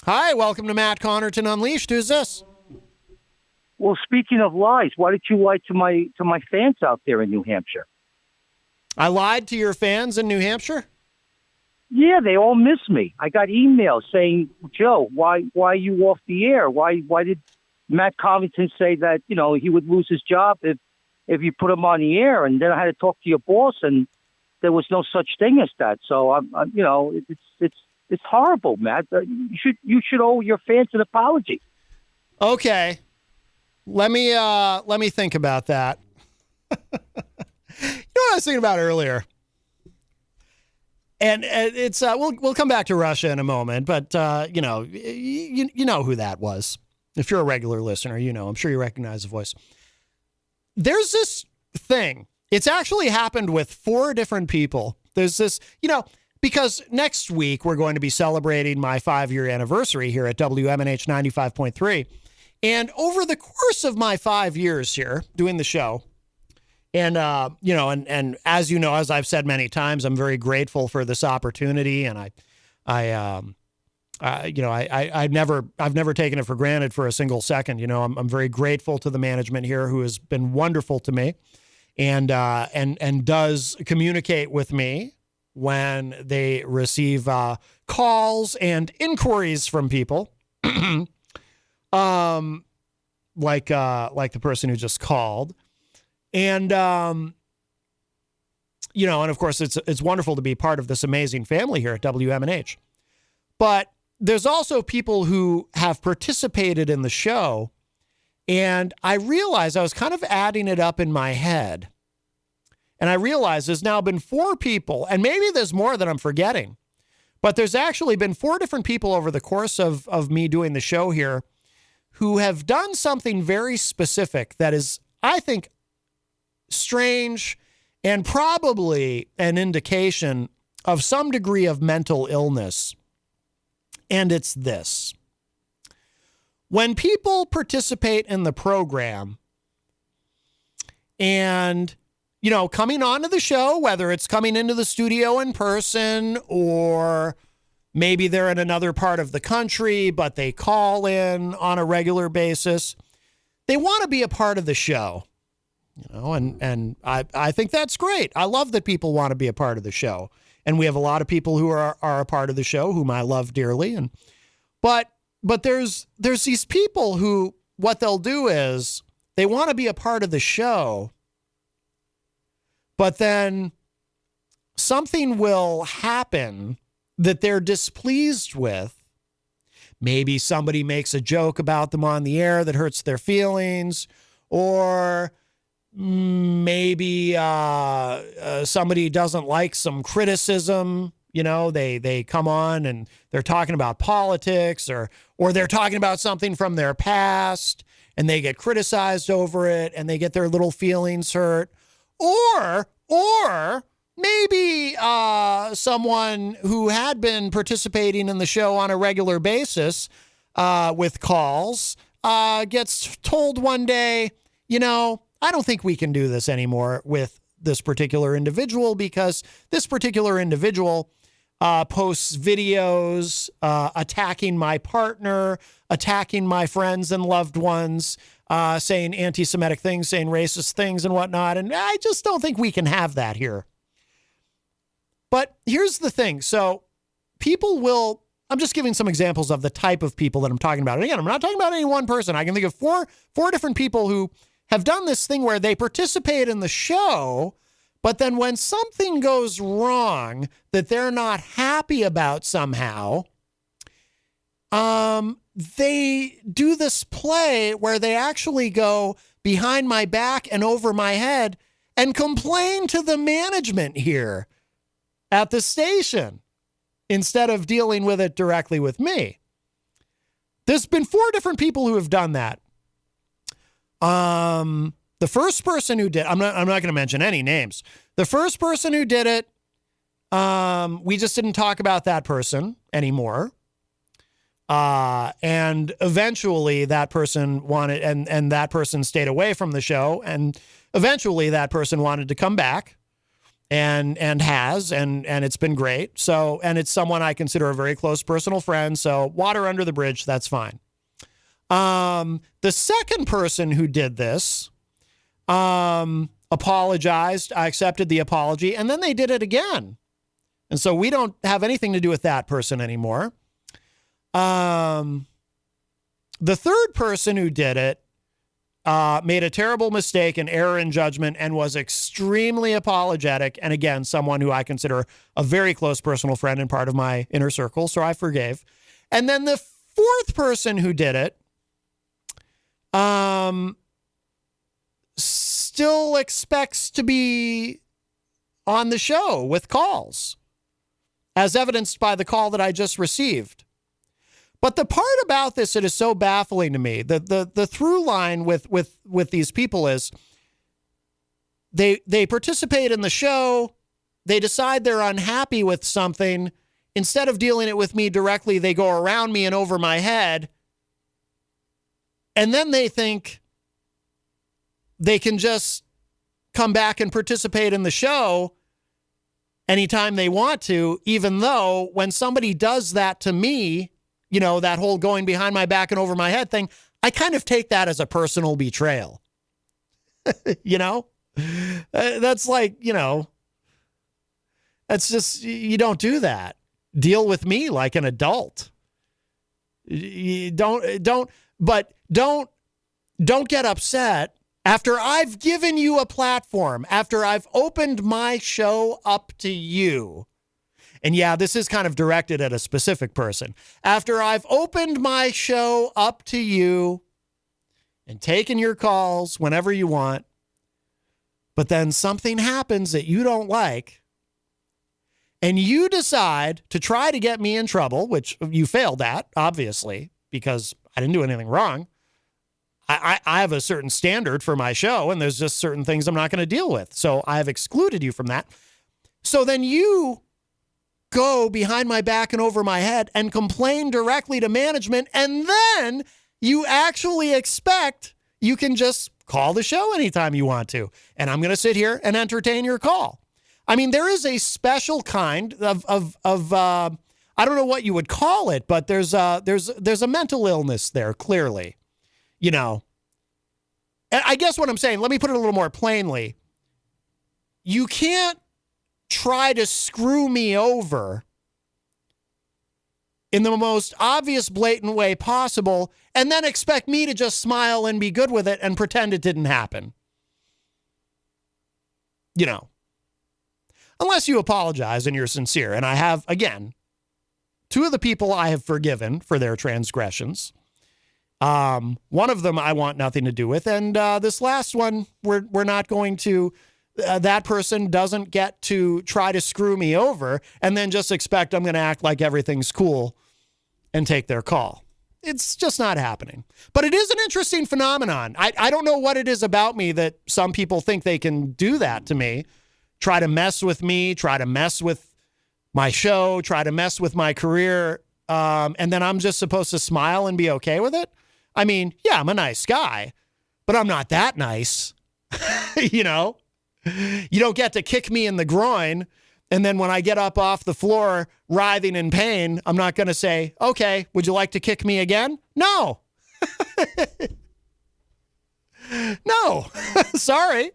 Hi, welcome to Matt Connarton Unleashed. Who's this? Well, speaking of lies, why did you lie to my fans out there in New Hampshire? I lied to your fans in New Hampshire? Yeah, they all miss me. I got emails saying, Joe, why are you off the air? Why did Matt Covington say that, he would lose his job if you put him on the air? And then I had to talk to your boss, and there was no such thing as that. So it's horrible, Matt. You should owe your fans an apology. Okay. Let me think about that. You know what I was thinking about earlier? And it's we'll come back to Russia in a moment, but you know who that was. If you're a regular listener, I'm sure you recognize the voice. There's this thing. It's actually happened with 4 different people. There's this, because next week we're going to be celebrating my 5-year anniversary here at WMNH 95.3. And over the course of my 5 years here doing the show, and and as you know, as I've said many times, I'm very grateful for this opportunity, and I've never taken it for granted for a single second. I'm very grateful to the management here who has been wonderful to me, and does communicate with me when they receive calls and inquiries from people. Like the person who just called. And, and of course it's wonderful to be part of this amazing family here at WMNH. But there's also people who have participated in the show. And I realized I was kind of adding it up in my head. And I realized there's now been 4 people, and maybe there's more that I'm forgetting, but there's actually been 4 different people over the course of me doing the show here who have done something very specific that is, I think, strange and probably an indication of some degree of mental illness. And it's this. When people participate in the program and, coming onto the show, whether it's coming into the studio in person or maybe they're in another part of the country, but they call in on a regular basis, they want to be a part of the show. And I think that's great. I love that people want to be a part of the show. And we have a lot of people who are a part of the show whom I love dearly. But there's these people who, what they'll do is they want to be a part of the show, but then something will happen that they're displeased with. Maybe somebody makes a joke about them on the air that hurts their feelings, or maybe somebody doesn't like some criticism. They come on and they're talking about politics, or they're talking about something from their past and they get criticized over it and they get their little feelings hurt. Or maybe someone who had been participating in the show on a regular basis with calls gets told one day, I don't think we can do this anymore with this particular individual because this particular individual posts videos attacking my partner, attacking my friends and loved ones, saying anti-Semitic things, saying racist things and whatnot. And I just don't think we can have that here. But here's the thing. So I'm just giving some examples of the type of people that I'm talking about. And again, I'm not talking about any one person. I can think of four different people who have done this thing where they participate in the show, but then when something goes wrong that they're not happy about somehow, they do this play where they actually go behind my back and over my head and complain to the management here at the station instead of dealing with it directly with me. There's been 4 different people who have done that. The first person who did, I'm not going to mention any names. The first person who did it, we just didn't talk about that person anymore. And eventually that person wanted, and that person stayed away from the show. And eventually that person wanted to come back and has, and it's been great. So, and it's someone I consider a very close personal friend. So water under the bridge, that's fine. The second person who did this, apologized. I accepted the apology, and then they did it again. And so we don't have anything to do with that person anymore. The third person who did it made a terrible mistake, an error in judgment, and was extremely apologetic. And again, someone who I consider a very close personal friend and part of my inner circle, so I forgave. And then the fourth person who did it still expects to be on the show with calls, as evidenced by the call that I just received. But the part about this that is so baffling to me, the through line with these people is they participate in the show, they decide they're unhappy with something. Instead of dealing it with me directly, they go around me and over my head. And then they think they can just come back and participate in the show anytime they want to, even though when somebody does that to me, you know, that whole going behind my back and over my head thing, I kind of take that as a personal betrayal. You know, that's like, you know, that's just, you don't do that. Deal with me like an adult. You don't get upset after I've given you a platform, after I've opened my show up to you. And yeah, this is kind of directed at a specific person. After I've opened my show up to you and taken your calls whenever you want, but then something happens that you don't like, and you decide to try to get me in trouble, which you failed at, obviously, because I didn't do anything wrong. I have a certain standard for my show, and there's just certain things I'm not going to deal with. So I have excluded you from that. So then you go behind my back and over my head and complain directly to management, and then you actually expect you can just call the show anytime you want to, and I'm going to sit here and entertain your call. I mean, there is a special kind of I don't know what you would call it, but there's a mental illness there, clearly. You know, and I guess what I'm saying, let me put it a little more plainly. You can't try to screw me over in the most obvious, blatant way possible and then expect me to just smile and be good with it and pretend it didn't happen. You know, unless you apologize and you're sincere. And I have, again, two of the people I have forgiven for their transgressions. One of them I want nothing to do with. And this last one, we're not going to, that person doesn't get to try to screw me over and then just expect I'm going to act like everything's cool and take their call. It's just not happening. But it is an interesting phenomenon. I don't know what it is about me that some people think they can do that to me. Try to mess with me, try to mess with my show, try to mess with my career. And then I'm just supposed to smile and be okay with it. I mean, yeah, I'm a nice guy, but I'm not that nice. You know, you don't get to kick me in the groin. And then when I get up off the floor, writhing in pain, I'm not going to say, okay, would you like to kick me again? No. No, sorry.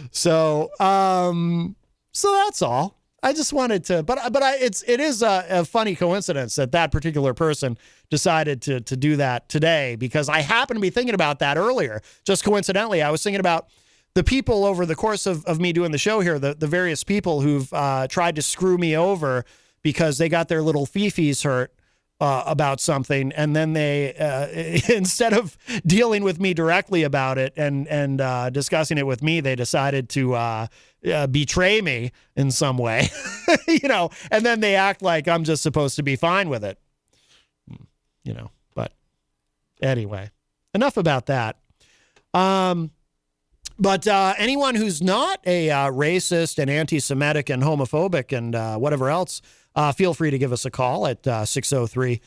So that's all. I just wanted to, but it is a funny coincidence that particular person decided to do that today, because I happened to be thinking about that earlier. Just coincidentally, I was thinking about the people over the course of me doing the show here, the various people who've tried to screw me over because they got their little fifis hurt about something, and then they instead of dealing with me directly about it and discussing it with me, they decided to betray me in some way, you know, and then they act like I'm just supposed to be fine with it, you know. But anyway, enough about that. But anyone who's not a racist and anti-Semitic and homophobic and whatever else, feel free to give us a call at 603-250-6007,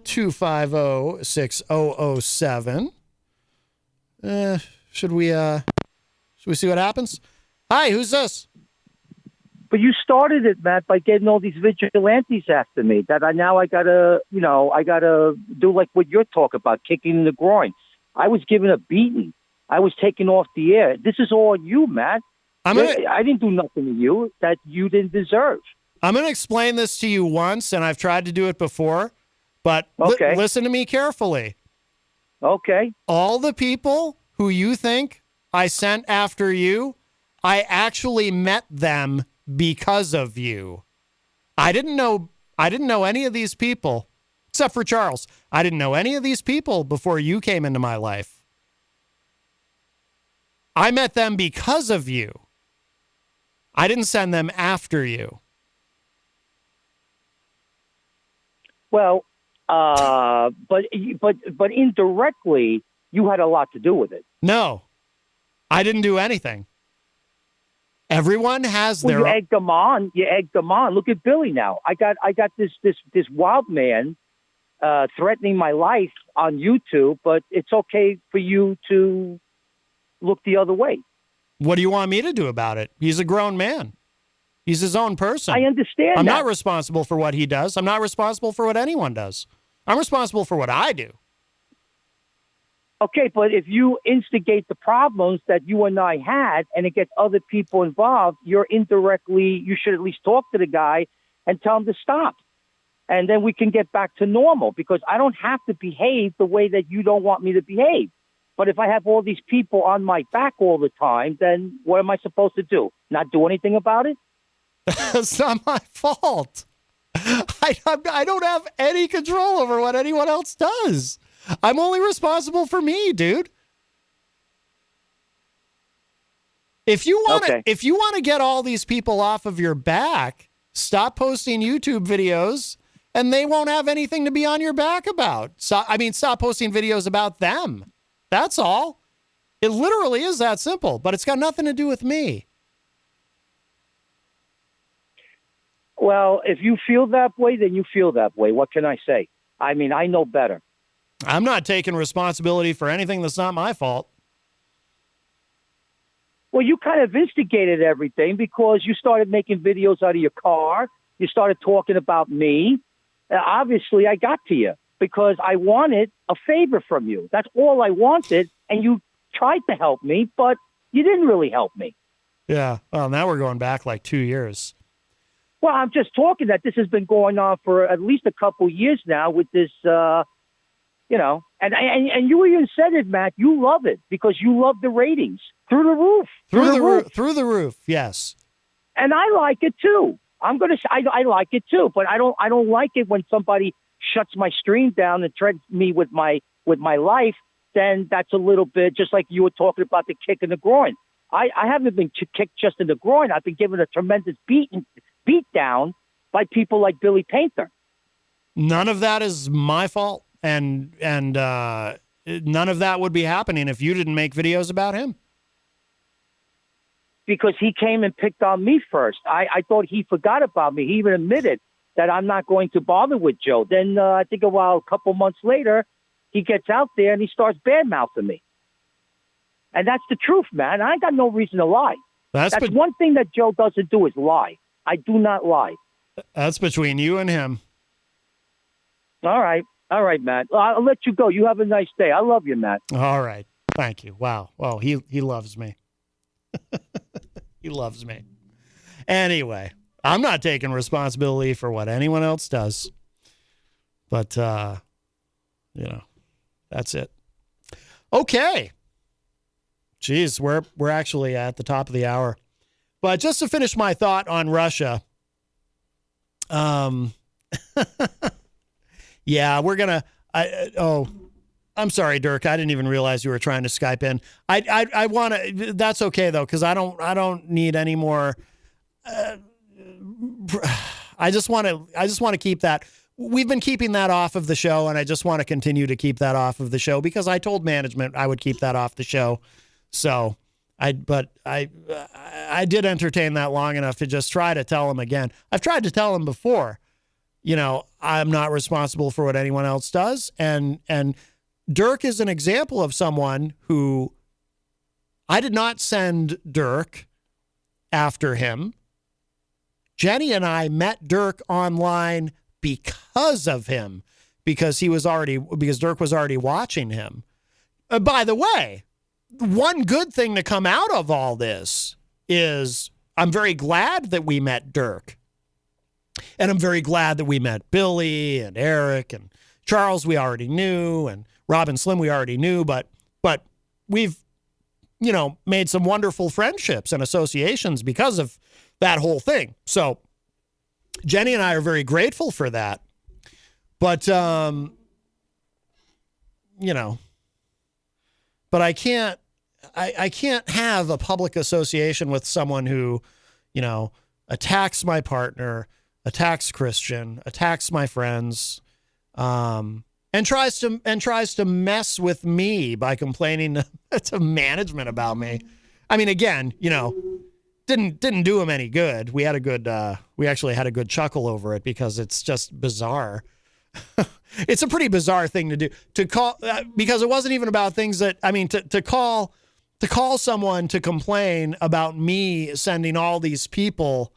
603-250-6007. Should we Should we see what happens? Hi, who's this? But you started it, Matt, by getting all these vigilantes after me. That I gotta do like what you're talking about, kicking in the groin. I was given a beating. I was taken off the air. This is all you, Matt. I didn't do nothing to you that you didn't deserve. I'm going to explain this to you once, and I've tried to do it before, but listen to me carefully. Okay. All the people who you think I sent after you, I actually met them because of you. I didn't know any of these people, except for Charles. I didn't know any of these people before you came into my life. I met them because of you. I didn't send them after you. Well, but indirectly, you had a lot to do with it. No, I didn't do anything. Everyone has their. You egged them on. You egged them on. Look at Billy now. I got this wild man threatening my life on YouTube, but it's okay for you to look the other way. What do you want me to do about it? He's a grown man. He's his own person. I understand. I'm not responsible for what he does. I'm not responsible for what anyone does. I'm responsible for what I do. Okay, but if you instigate the problems that you and I had and it gets other people involved, you should at least talk to the guy and tell him to stop. And then we can get back to normal, because I don't have to behave the way that you don't want me to behave. But if I have all these people on my back all the time, then what am I supposed to do? Not do anything about it? It's not my fault. I don't have any control over what anyone else does. I'm only responsible for me, dude. If you want to get all these people off of your back, stop posting YouTube videos and they won't have anything to be on your back about. Stop posting videos about them. That's all. It literally is that simple, but it's got nothing to do with me. Well, if you feel that way, then you feel that way. What can I say? I mean, I know better. I'm not taking responsibility for anything that's not my fault. Well, you kind of instigated everything because you started making videos out of your car. You started talking about me. Obviously, I got to you because I wanted a favor from you. That's all I wanted. And you tried to help me, but you didn't really help me. Yeah. Well, now we're going back like 2 years. Well, I'm just talking that this has been going on for at least a couple years now with this, and you even said it, Matt, you love it because you love the ratings through the roof. Through the roof. Yes. And I like it too. I like it too, but I don't like it when somebody shuts my stream down and threatens me with my life. Then that's a little bit just like you were talking about the kick in the groin. I haven't been kicked just in the groin. I've been given a tremendous beat down by people like Billy Painter. None of that is my fault, and none of that would be happening if you didn't make videos about him. Because he came and picked on me first. I thought he forgot about me. He even admitted that I'm not going to bother with Joe. Then I think a couple months later, he gets out there and he starts bad-mouthing me. And that's the truth, man. I ain't got no reason to lie. That's one thing that Joe doesn't do is lie. I do not lie. That's between you and him. All right, Matt. I'll let you go. You have a nice day. I love you, Matt. All right. Thank you. Wow. Well, he loves me. He loves me. Anyway, I'm not taking responsibility for what anyone else does. But, that's it. Okay. Jeez, we're actually at the top of the hour. But just to finish my thought on Russia, yeah, we're gonna. I'm sorry, Dirk. I didn't even realize you were trying to Skype in. I want to. That's okay though, because I don't need any more. I just want to keep that. We've been keeping that off of the show, and I just want to continue to keep that off of the show because I told management I would keep that off the show. So I did entertain that long enough to just try to tell him again. I've tried to tell him before, I'm not responsible for what anyone else does. And Dirk is an example of someone who I did not send Dirk after him. Jenny and I met Dirk online because of him, because Dirk was already watching him. By the way, one good thing to come out of all this is I'm very glad that we met Dirk. And I'm very glad that we met Billy and Eric and Charles we already knew, and Robin Slim we already knew, but we've, made some wonderful friendships and associations because of that whole thing. So Jenny and I are very grateful for that. But, but I can't have a public association with someone who, attacks my partner, attacks Christian, attacks my friends, and tries to mess with me by complaining to management about me. I mean, again, didn't do him any good. We actually had a good chuckle over it because it's just bizarre. It's a pretty bizarre thing to do, to call, because it wasn't even about things that, to call someone to complain about me sending all these people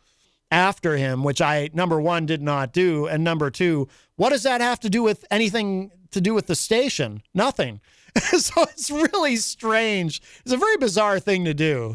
after him, which I, number one, did not do. And number two, what does that have to do with anything to do with the station? Nothing. So it's really strange. It's a very bizarre thing to do,